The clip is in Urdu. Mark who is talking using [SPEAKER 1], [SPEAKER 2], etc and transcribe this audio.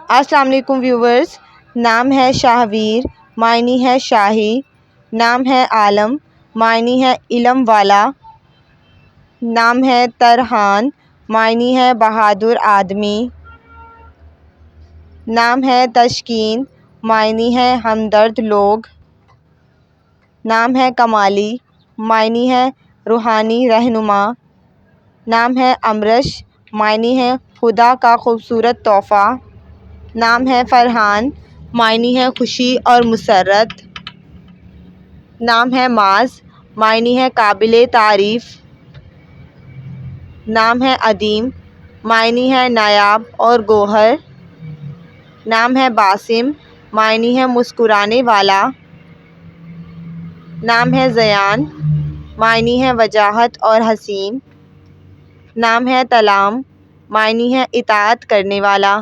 [SPEAKER 1] السلام علیکم ویورز، نام ہے شاہویر، معنی ہے شاہی، نام ہے عالم، معنی ہے علم والا، نام ہے ترحان، معنی ہے بہادر آدمی، نام ہے تشکین، معنی ہے ہمدرد لوگ، نام ہے کمالی، معنی ہے روحانی رہنما، نام ہے امرش، معنی ہے خدا کا خوبصورت تحفہ، نام ہے فرحان، معنی ہے خوشی اور مسرت، نام ہے معاذ، معنی ہے قابل تعریف، نام ہے عدیم، معنی ہے نایاب اور گوہر، نام ہے باسم، معنی ہے مسکرانے والا، نام ہے زیان، معنی ہے وجاہت اور حسین، نام ہے تلام، معنی ہے اطاعت کرنے والا۔